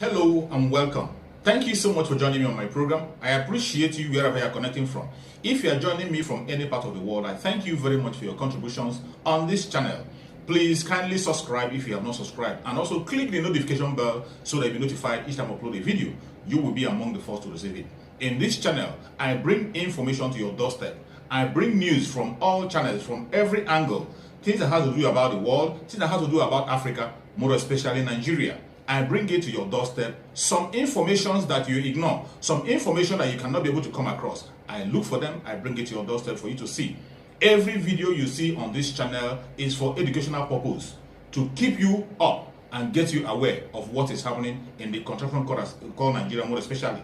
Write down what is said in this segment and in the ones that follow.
Hello and welcome. Thank you so much for joining me on my program. I appreciate you wherever you are connecting from. If you are joining me from any part of the world, I thank you very much for your contributions on this channel. Please kindly subscribe if you have not subscribed, and also click the notification bell so that you'll be notified each time I upload a video. You will be among the first to receive it. In this channel, I bring information to your doorstep. I bring news from all channels, from every angle. Things that have to do about the world, things that have to do about Africa, more especially Nigeria. I bring it to your doorstep. Some information that you ignore, some information that you cannot be able to come across, I look for them, I bring it to your doorstep for you to see. Every video you see on this channel is for educational purpose, to keep you up and get you aware of what is happening in the contraction called Nigeria, more especially.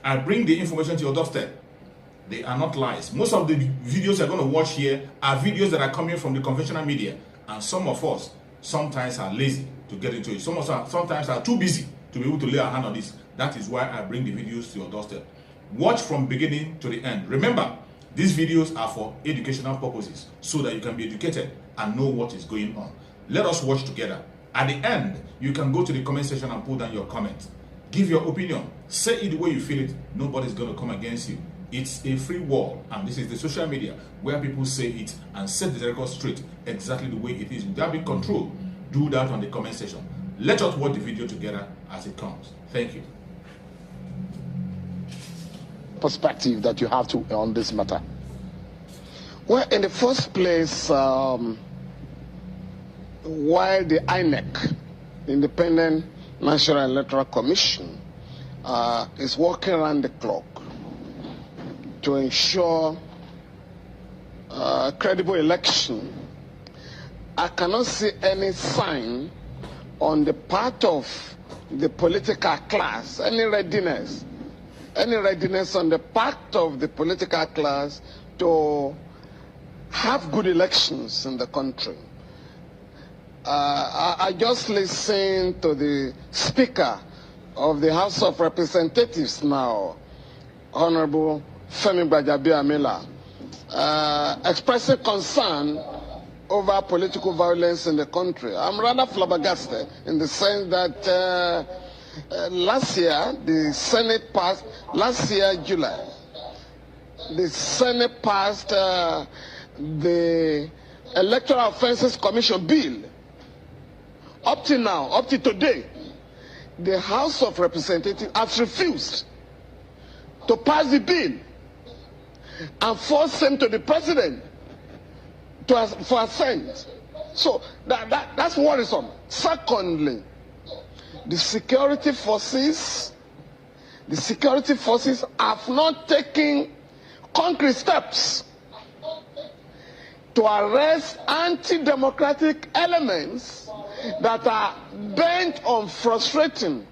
I bring the information to your doorstep. They are not lies. Most of the videos you're going to watch here are videos that are coming from the conventional media, and some of us sometimes are lazy to get into it. Some of us sometimes are too busy to be able to lay our hand on this. That is why I bring the videos to your doorstep. Watch from beginning to the end. Remember, these videos are for educational purposes, so that you can be educated and know what is going on. Let us watch together. At the end, you can go to the comment section and put down your comment. Give your opinion. Say it the way you feel it. Nobody's going to come against you. It's a free world, and this is the social media where people say it and set the record straight exactly the way it is without being controlled. Do that on the comment section. Let us watch the video together as it comes. Thank you. Perspective that you have to on this matter. Well, in the first place, while the INEC, Independent National Electoral Commission, is working around the clock to ensure credible election, I cannot see any sign on the part of the political class, any readiness on the part of the political class to have good elections in the country. I just listened to the Speaker of the House of Representatives now, Honorable Femi Gbajabiamila, expressing concern over political violence in the country. I'm rather flabbergasted in the sense that last year, July, the Senate passed the Electoral Offences Commission bill. Up to now, up to today, the House of Representatives has refused to pass the bill and force him to the president for assent. So that's worrisome. Secondly, the security forces have not taken concrete steps to arrest anti-democratic elements that are bent on frustrating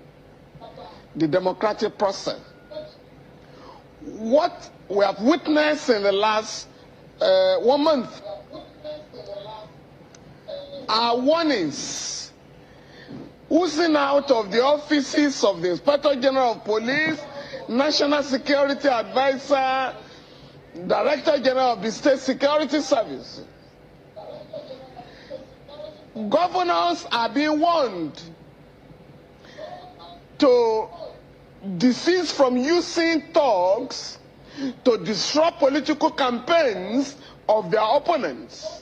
the democratic process. What we have witnessed in the last 1 month are warnings oozing out of the offices of the Inspector General of Police, National Security Advisor, Director General of the State Security Service. Governors are being warned to desist from using thugs to disrupt political campaigns of their opponents.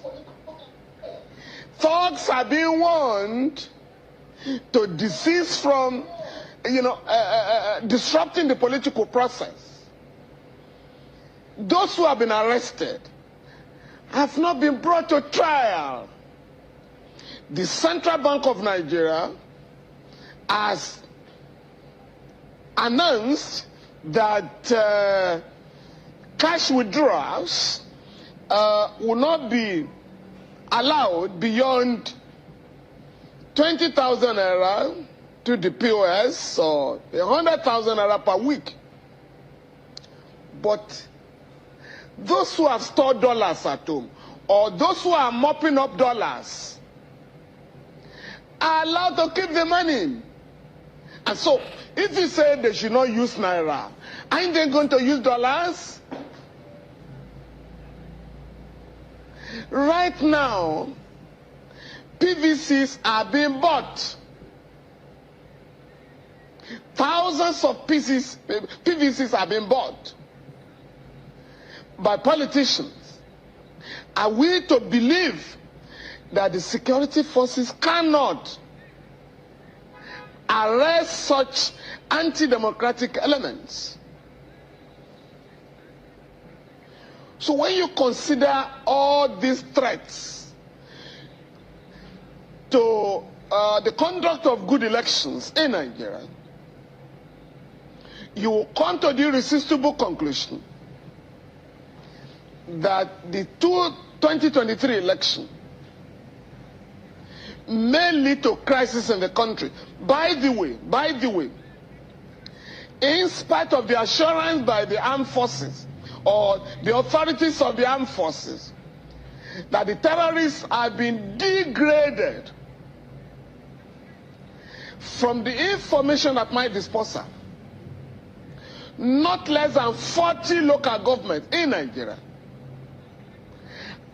Thugs are being warned to desist from, disrupting the political process. Those who have been arrested have not been brought to trial. The Central Bank of Nigeria has announced that cash withdrawals will not be allowed beyond 20,000 naira to the POS or 100,000 naira per week. But those who have stored dollars at home, or those who are mopping up dollars, are allowed to keep the money. And so, if you say they should not use naira, aren't they going to use dollars? Right now, PVCs are being bought Thousands of PVCs have been bought by politicians. Are we to believe that the security forces cannot arrest such anti-democratic elements? So when you consider all these threats to the conduct of good elections in Nigeria, you will come to the irresistible conclusion that the 2023 election may lead to crisis in the country. By the way, in spite of the assurance by the armed forces or the authorities of the armed forces that the terrorists have been degraded from the information at my disposal, not less than 40 local governments in Nigeria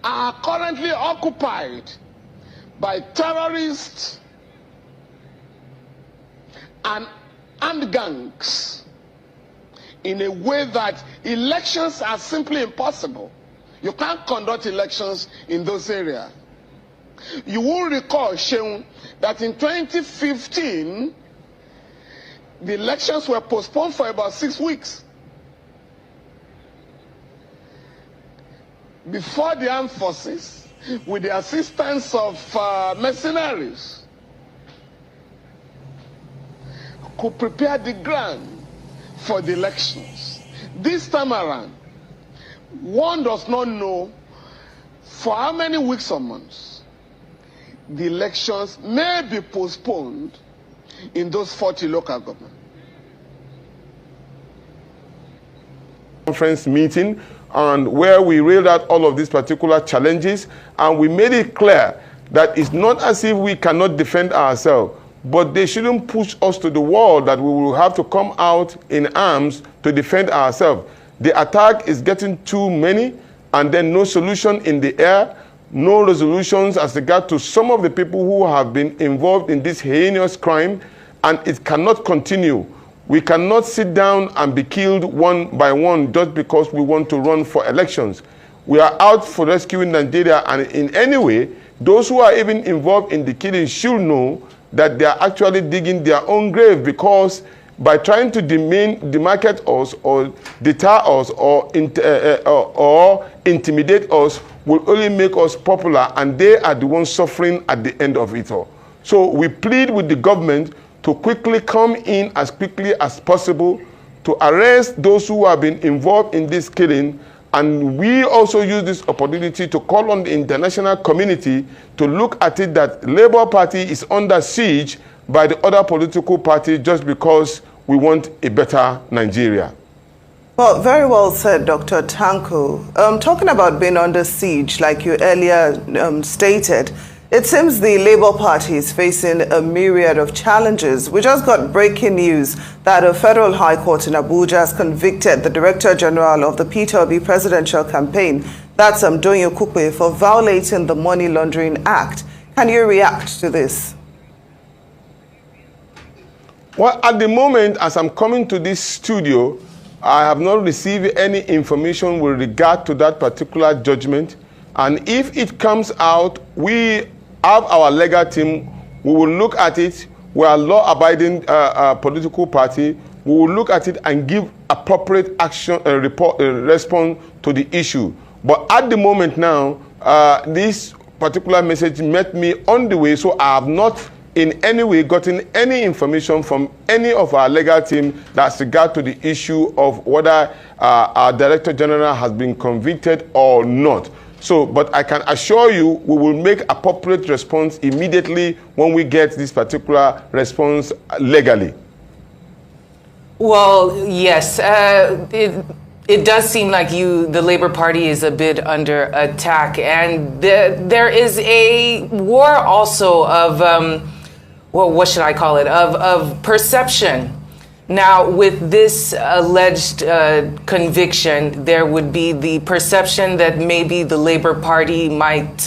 are currently occupied by terrorists and armed gangs in a way that elections are simply impossible. You can't conduct elections in those areas. You will recall, Sheung, that in 2015, the elections were postponed for about 6 weeks before the armed forces, with the assistance of mercenaries, could prepare the ground for the elections. This time around, one does not know for how many weeks or months the elections may be postponed in those 40 local governments. Conference meeting, and where we railed out all of these particular challenges, and we made it clear that it's not as if we cannot defend ourselves, but they shouldn't push us to the wall that we will have to come out in arms to defend ourselves. The attack is getting too many, and then no solution in the air, no resolutions as regard to some of the people who have been involved in this heinous crime, and it cannot continue. We cannot sit down and be killed one by one just because we want to run for elections. We are out for rescuing Nigeria, and in any way, those who are even involved in the killing should know that they are actually digging their own grave, because by trying to demarcate us or deter us or intimidate us will only make us popular, and they are the ones suffering at the end of it all. So we plead with the government to quickly come in as quickly as possible to arrest those who have been involved in this killing. And we also use this opportunity to call on the international community to look at it that Labour Party is under siege by the other political party just because we want a better Nigeria. Well, very well said, Dr. Tanko. Talking about being under siege, like you earlier stated, it seems the Labour Party is facing a myriad of challenges. We just got breaking news that a federal high court in Abuja has convicted the Director General of the Peter Obi presidential campaign, that's Doyin Okupe, for violating the Money Laundering Act. Can you react to this? Well, at the moment, as I'm coming to this studio, I have not received any information with regard to that particular judgment. And if it comes out, we have our legal team. We will look at it. We are a law-abiding political party. We will look at it and give appropriate action response to the issue. But at the moment now, this particular message met me on the way, so I have not in any way gotten any information from any of our legal team that's regard to the issue of whether our Director General has been convicted or not. So, but I can assure you we will make appropriate response immediately when we get this particular response legally. Well, yes, it does seem like the Labour Party is a bit under attack, and there is a war also of, well, what should I call it, of perception. Now, with this alleged conviction, there would be the perception that maybe the Labour Party might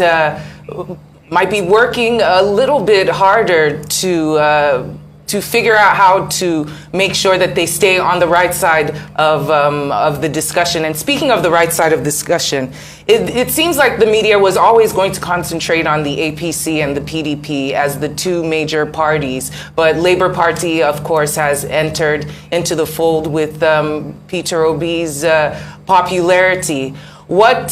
be working a little bit harder to figure out how to make sure that they stay on the right side of the discussion. And speaking of the right side of discussion, it seems like the media was always going to concentrate on the APC and the PDP as the two major parties. But Labour Party, of course, has entered into the fold with Peter Obi's popularity. What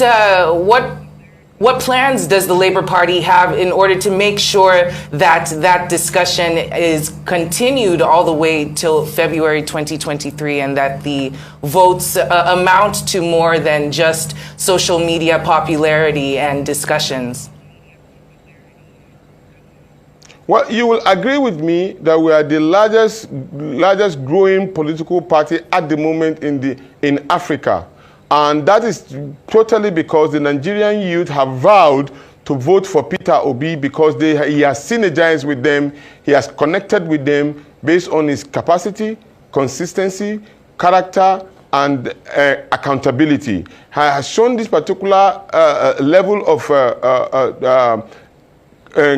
plans does the Labour Party have in order to make sure that that discussion is continued all the way till February 2023 and that the votes amount to more than just social media popularity and discussions? Well, you will agree with me that we are the largest growing political party at the moment in Africa. And that is totally because the Nigerian youth have vowed to vote for Peter Obi because he has synergized with them, he has connected with them based on his capacity, consistency, character, and accountability. He has shown this particular level of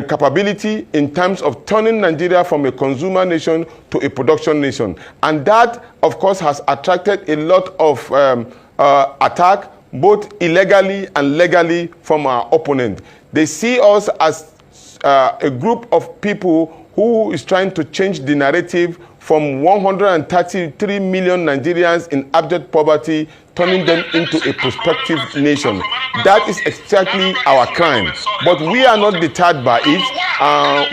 capability in terms of turning Nigeria from a consumer nation to a production nation. And that, of course, has attracted a lot of attack, both illegally and legally, from our opponent. They see us as a group of people who is trying to change the narrative from 133 million Nigerians in abject poverty, turning them into a prospective nation. That is exactly our crime. But we are not deterred by it.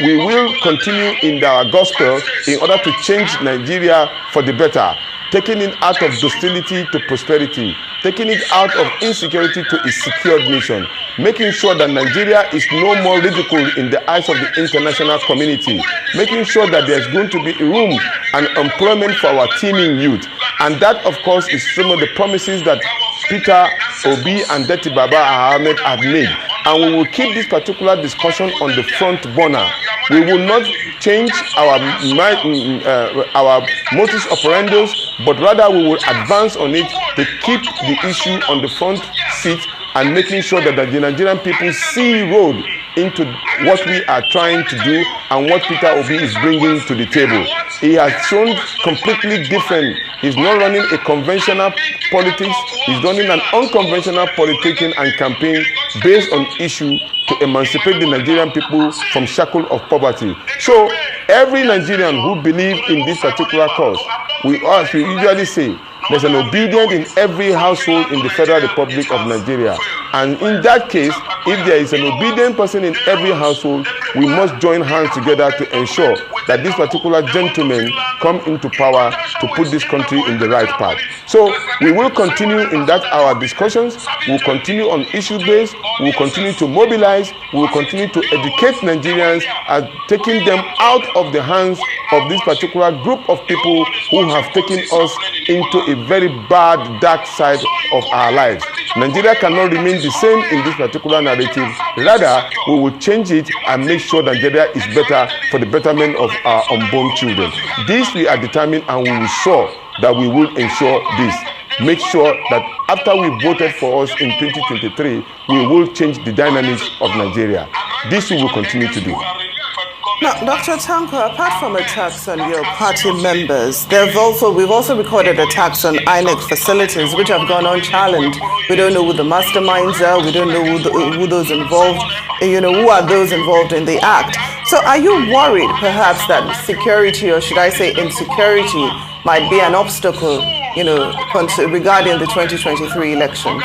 We will continue in our gospel in order to change Nigeria for the better, taking it out of docility to prosperity, taking it out of insecurity to a secured nation, making sure that Nigeria is no more ridiculed in the eyes of the international community, making sure that there's going to be room and employment for our teeming youth. And that, of course, is some of the promises that Peter Obi and Deti Baba Ahmed have made. And we will keep this particular discussion on the front burner. We will not change our modus operandi, but rather we will advance on it to keep the issue on the front seat and making sure that the Nigerian people see road into what we are trying to do and what Peter Obi is bringing to the table. He has shown completely different. He's not running a conventional politics. He's running an unconventional politicking and campaign based on issue to emancipate the Nigerian people from shackle of poverty. So every Nigerian who believes in this particular cause, we usually say, there's an obedient in every household in the Federal Republic of Nigeria. And in that case, if there is an obedient person in every household, we must join hands together to ensure that this particular gentleman come into power to put this country in the right path. So we will continue in that our discussions. We'll continue on issue base. We'll continue to mobilize. We'll continue to educate Nigerians as taking them out of the hands of this particular group of people who have taken us into a very bad, dark side of our lives. Nigeria cannot remain the same in this particular narrative. Rather, we will change it and make sure that Nigeria is better for the betterment of our unborn children. This we are determined, and we will show that we will ensure this. Make sure that after we voted for us in 2023, we will change the dynamics of Nigeria. This we will continue to do. Now, Dr. Tanko, apart from attacks on your party members, we've also recorded attacks on INEC facilities, which have gone unchallenged. We don't know who the masterminds are. We don't know who those involved, who are those involved in the act. So are you worried, perhaps, that security, or should I say insecurity, might be an obstacle, regarding the 2023 elections?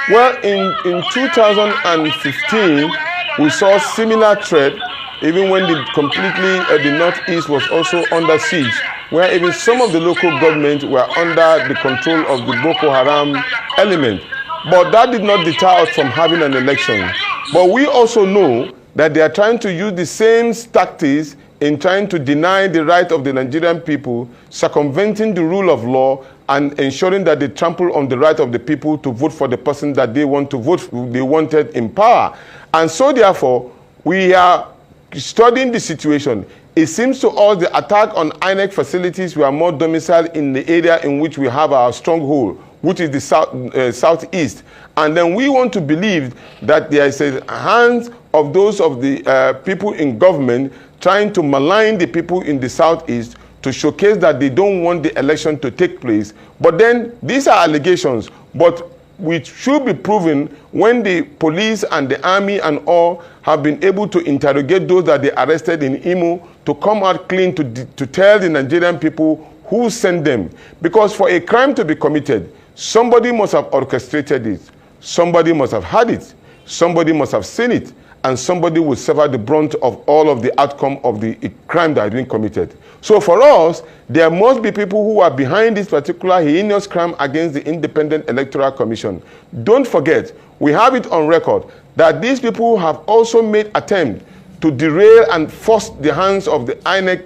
Well, in 2015, we saw similar threat, even when the Northeast was also under siege, where even some of the local governments were under the control of the Boko Haram element. But that did not deter us from having an election. But we also know that they are trying to use the same tactics in trying to deny the right of the Nigerian people, circumventing the rule of law, and ensuring that they trample on the right of the people to vote for the person that they want to vote, they wanted in power. And so therefore, we are studying the situation. It seems to us the attack on INEC facilities were more domiciled in the area in which we have our stronghold, which is the southeast. And then we want to believe that there is a hand of those of the people in government trying to malign the people in the southeast to showcase that they don't want the election to take place. But then these are allegations, but which should be proven when the police and the army and all have been able to interrogate those that they arrested in Imo to come out clean to tell the Nigerian people who sent them. Because for a crime to be committed, somebody must have orchestrated it, somebody must have had it, somebody must have seen it, and somebody will suffer the brunt of all of the outcome of the crime that has been committed. So for us, there must be people who are behind this particular heinous crime against the Independent Electoral Commission. Don't forget, we have it on record that these people have also made attempts to derail and force the hands of the INEC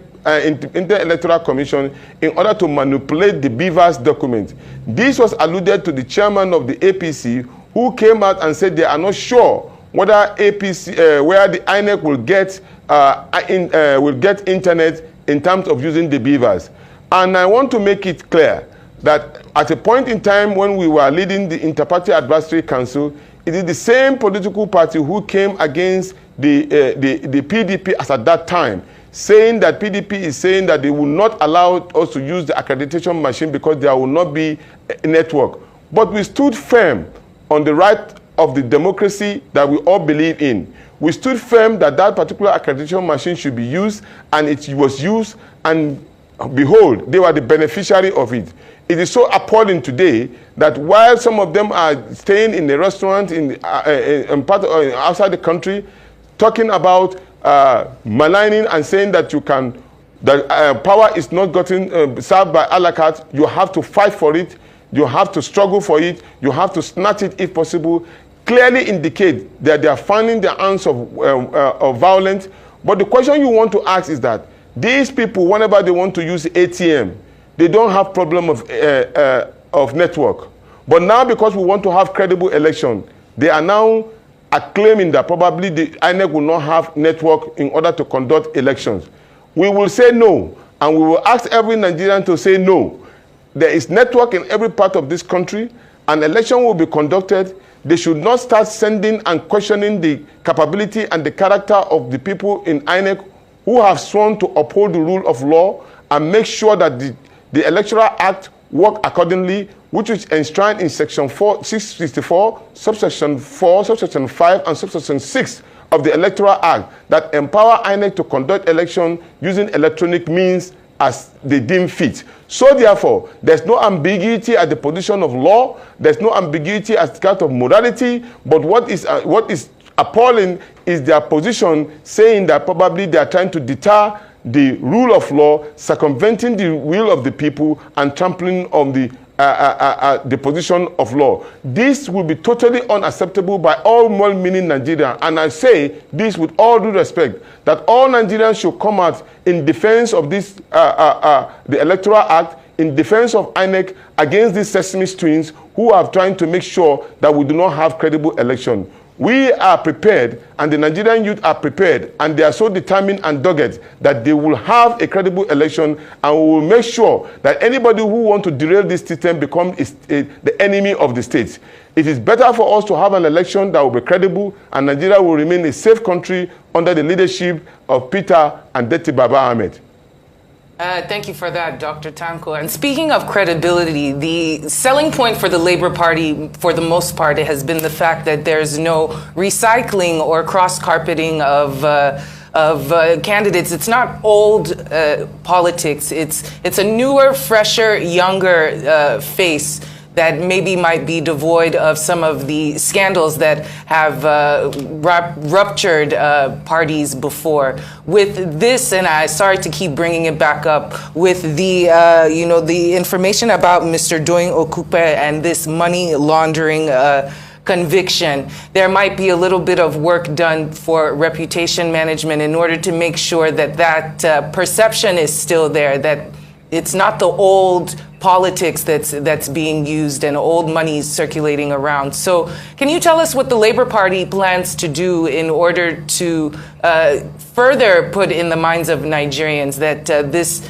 Inter-Electoral Commission in order to manipulate the Beavers document. This was alluded to the chairman of the APC, who came out and said they are not sure whether APC, where the INEC will get internet in terms of using the Beavers. And I want to make it clear that at a point in time when we were leading the Inter-Party Advisory Council, it is the same political party who came against the PDP as at that time, saying that PDP is saying that they will not allow us to use the accreditation machine because there will not be a network. But we stood firm on the right of the democracy that we all believe in. We stood firm that that particular accreditation machine should be used, and it was used, and behold, they were the beneficiary of it. It is so appalling today that while some of them are staying in the restaurant outside the country, talking about maligning and saying that power is not gotten served by a la carte, you have to fight for it, you have to struggle for it, you have to snatch it if possible, clearly indicate that they are finding the ounce of violence. But the question you want to ask is that these people, whenever they want to use ATM, they don't have problem of network. But now, because we want to have credible election, they are now claiming that probably the INEC will not have network in order to conduct elections. We will say no, and we will ask every Nigerian to say no. There is network in every part of this country. An election will be conducted. They should not start sending and questioning the capability and the character of the people in INEC who have sworn to uphold the rule of law and make sure that the Electoral Act work accordingly, which is enshrined in Section 664, Subsection 4, Subsection 5, and Subsection 6 of the Electoral Act that empower INEC to conduct election using electronic means as they deem fit. So therefore, there's no ambiguity at the position of law, there's no ambiguity at the kind of morality, but what is appalling is their position saying that probably they are trying to deter the rule of law, circumventing the will of the people and trampling on the position of law. This will be totally unacceptable by all well-meaning Nigerians. And I say this with all due respect, that all Nigerians should come out in defense of this, the Electoral Act, in defense of INEC against these Sesame Streets who are trying to make sure that we do not have credible election. We are prepared, and the Nigerian youth are prepared, and they are so determined and dogged that they will have a credible election, and we will make sure that anybody who wants to derail this system becomes the enemy of the state. It is better for us to have an election that will be credible, and Nigeria will remain a safe country under the leadership of Peter and Deti Baba Ahmed. Thank you for that, Dr. Tanko. And speaking of credibility, the selling point for the Labour Party, for the most part, it has been the fact that there's no recycling or cross-carpeting of candidates. It's not old politics. It's a newer, fresher, younger face that maybe might be devoid of some of the scandals that have ruptured parties before. With this, and I'm sorry to keep bringing it back up, with the the information about Mr. Doyin Okupe and this money laundering conviction, there might be a little bit of work done for reputation management in order to make sure that that perception is still there, that it's not the old politics that's being used and old money circulating around. So can you tell us what the Labour Party plans to do in order to further put in the minds of Nigerians that this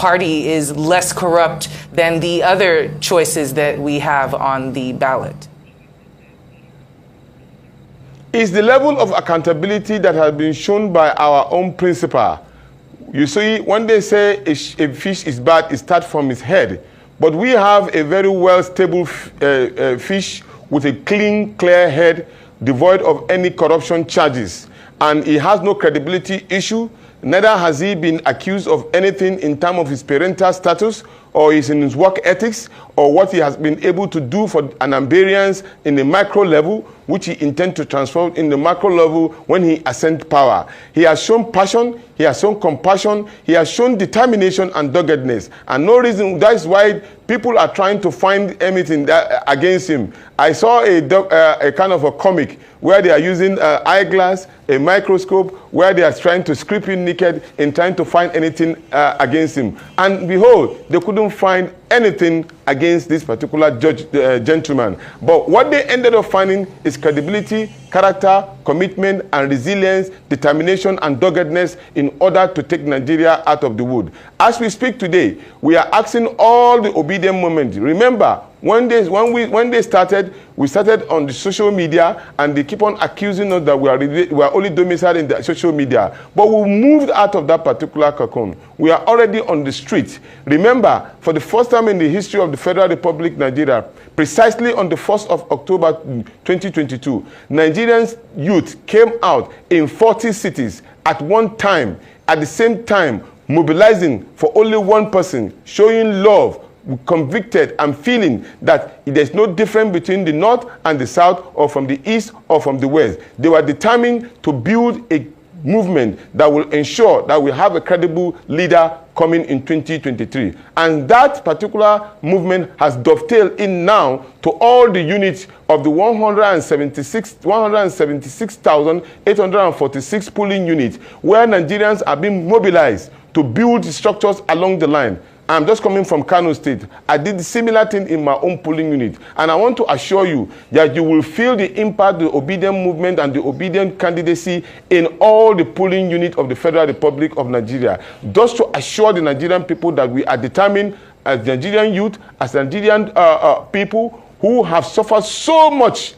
party is less corrupt than the other choices that we have on the ballot? Is the level of accountability that has been shown by our own principal. You see, when they say a fish is bad, it starts from its head. But we have a very well stable fish with a clean, clear head, devoid of any corruption charges. And he has no credibility issue. Neither has he been accused of anything in terms of his parental status or is in his work ethics or what he has been able to do for an Ambarians in the micro level, which he intends to transform in the macro level when he ascends power. He has shown passion, he has shown compassion, he has shown determination and doggedness. And no reason, that's why people are trying to find anything against him. I saw a kind of a comic where they are using eyeglass, a microscope, where they are trying to strip him naked and trying to find anything against him. And behold, they couldn't find anything against this particular gentleman. But what they ended up finding is credibility, character, commitment, and resilience, determination, and doggedness in order to take Nigeria out of the wood. As we speak today, we are asking all the obedient movement. Remember, when they started, we started on the social media, and they keep on accusing us that we are only domiciled in the social media. But we moved out of that particular cocoon. We are already on the street. Remember, for the first time in the history of the Federal Republic Nigeria, precisely on the 1st of October 2022, Nigerians youth came out in 40 cities at one time, at the same time, mobilizing for only one person, showing love, convicted and feeling that there's no difference between the north and the south, or from the east or from the west. They were determined to build a movement that will ensure that we have a credible leader coming in 2023. And that particular movement has dovetailed in now to all the units of the 176,846 polling units where Nigerians are being mobilized to build structures along the line. I'm just coming from Kano State. I did the similar thing in my own polling unit. And I want to assure you that you will feel the impact, the obedient movement, and the obedient candidacy in all the polling units of the Federal Republic of Nigeria. Just to assure the Nigerian people that we are determined as Nigerian youth, as Nigerian people who have suffered so much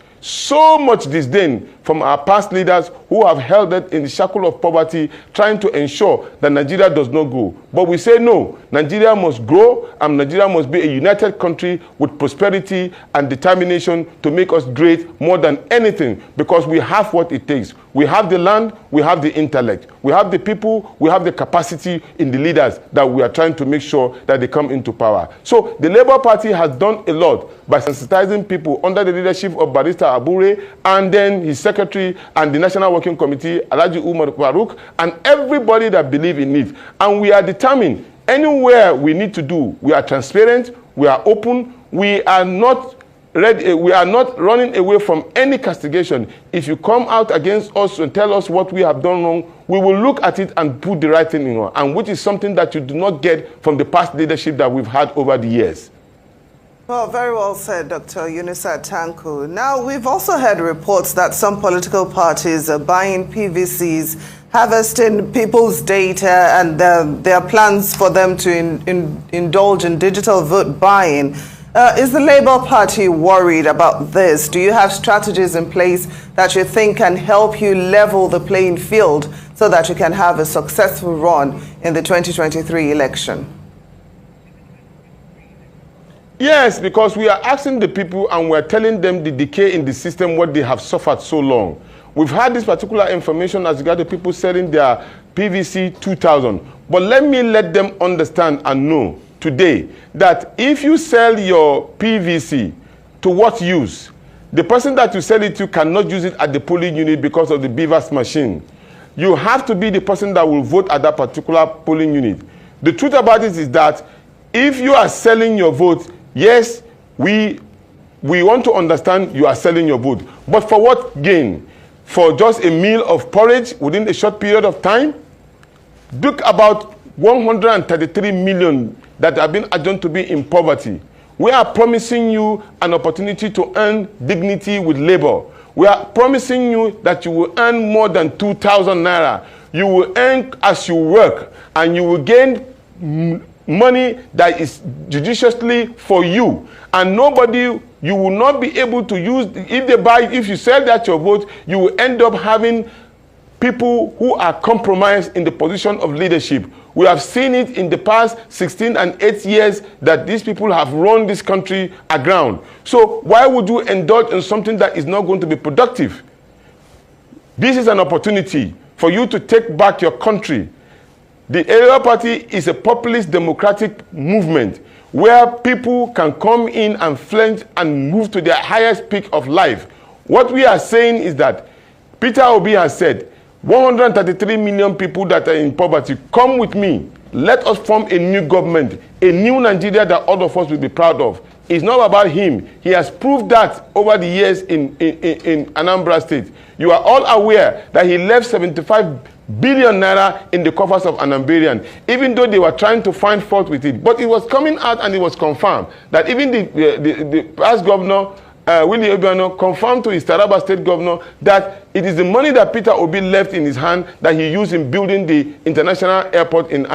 disdain from our past leaders who have held it in the shackle of poverty, trying to ensure that Nigeria does not grow. But we say no, Nigeria must grow, and Nigeria must be a united country with prosperity and determination to make us great more than anything, because we have what it takes. We have the land, we have the intellect, we have the people, we have the capacity in the leaders that we are trying to make sure that they come into power. So the Labour Party has done a lot by sensitizing people under the leadership of Barrister Abure, and then his secretary and the National Working Committee, Alhaji Umar Farouk, and everybody that believe in it. And we are determined, anywhere we need to do, we are transparent, we are open, we are not ready, we are not running away from any castigation. If you come out against us and tell us what we have done wrong, we will look at it and put the right thing in, and which is something that you do not get from the past leadership that we've had over the years. Well, very well said, Dr. Yunusa Tanko. Now, we've also heard reports that some political parties are buying PVCs, harvesting people's data, and there are plans for them to indulge in digital vote buying. Is the Labour Party worried about this? Do you have strategies in place that you think can help you level the playing field so that you can have a successful run in the 2023 election? Yes, because we are asking the people and we're telling them the decay in the system, what they have suffered so long. We've had this particular information as regards to people selling their PVC 2000. But let them understand and know today that if you sell your PVC, to what use? The person that you sell it to cannot use it at the polling unit because of the BVAS machine. You have to be the person that will vote at that particular polling unit. The truth about it is that if you are selling your vote, yes, we want to understand you are selling your vote. But for what gain? For just a meal of porridge within a short period of time? Look about 133 million that have been adjudged to be in poverty. We are promising you an opportunity to earn dignity with labor. We are promising you that you will earn more than 2,000 naira. You will earn as you work, and you will gain money that is judiciously for you, and nobody, you will not be able to use, if you sell that your vote, you will end up having people who are compromised in the position of leadership. We have seen it in the past 16 and 8 years that these people have run this country aground. So why would you indulge in something that is not going to be productive? This is an opportunity for you to take back your country. The Labour Party is a populist democratic movement where people can come in and flinch and move to their highest peak of life. What we are saying is that Peter Obi has said, 133 million people that are in poverty, come with me. Let us form a new government, a new Nigeria that all of us will be proud of. It's not about him. He has proved that over the years in Anambra State. You are all aware that he left 75 billion naira in the coffers of Anambarian, even though they were trying to find fault with it. But it was coming out and it was confirmed that even the past governor, Willie Obiano, confirmed to his Taraba State governor that it is the money that Peter Obi left in his hand that he used in building the international airport in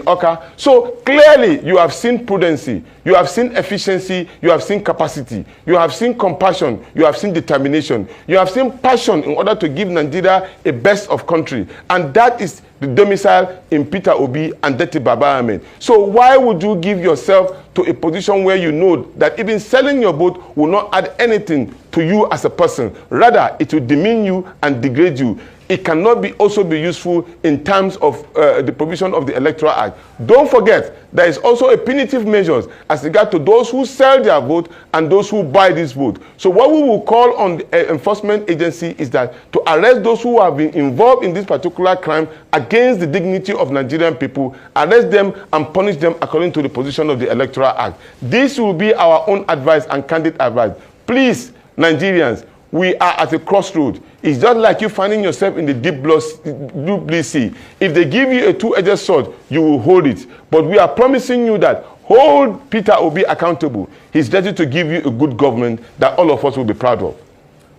Oka. So clearly you have seen prudency, you have seen efficiency, you have seen capacity, you have seen compassion, you have seen determination, you have seen passion in order to give Nigeria a best of country. And that is the domicile in Peter Obi and Deti Baba Ahmed. So why would you give yourself to a position where you know that even selling your vote will not add anything to you as a person? Rather, it will demean you and degrade you. It cannot also be useful in terms of the provision of the Electoral Act. Don't forget, there is also a punitive measures as regard to those who sell their vote and those who buy this vote. So what we will call on the enforcement agency is that to arrest those who have been involved in this particular crime against the dignity of Nigerian people, arrest them and punish them according to the position of the Electoral Act. This will be our own advice and candid advice. Please, Nigerians, we are at a crossroad. It's just like you finding yourself in the deep blue sea. If they give you a two-edged sword, you will hold it. But we are promising you that hold Peter Obi accountable. He's ready to give you a good government that all of us will be proud of.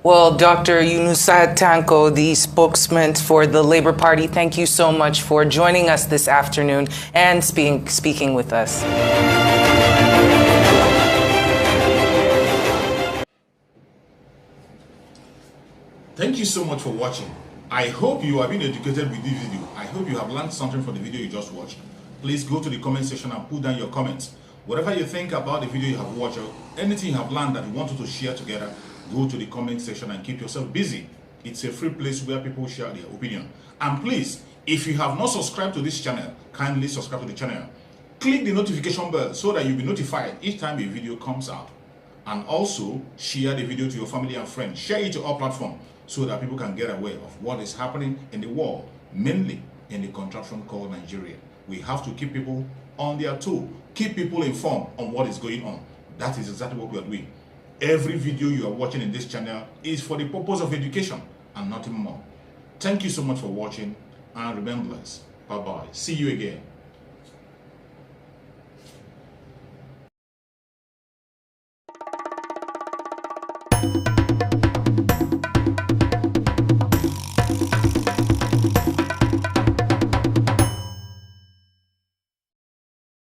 Well, Dr. Yunusa Tanko, the spokesman for the Labour Party, thank you so much for joining us this afternoon and speaking with us. Thank you so much for watching. I hope you have been educated with this video. I hope you have learned something from the video you just watched. Please go to the comment section and put down your comments. Whatever you think about the video you have watched, or anything you have learned that you want to share together, go to the comment section and keep yourself busy. It's a free place where people share their opinion. And please, if you have not subscribed to this channel, kindly subscribe to the channel. Click the notification bell so that you'll be notified each time a video comes out. And also, share the video to your family and friends. Share it to all platforms, so that people can get aware of what is happening in the world, mainly in the contraption called Nigeria. We have to keep people on their toe, keep people informed on what is going on. That is exactly what we are doing. Every video you are watching in this channel is for the purpose of education and nothing more. Thank you so much for watching, and remember, bye-bye. See you again.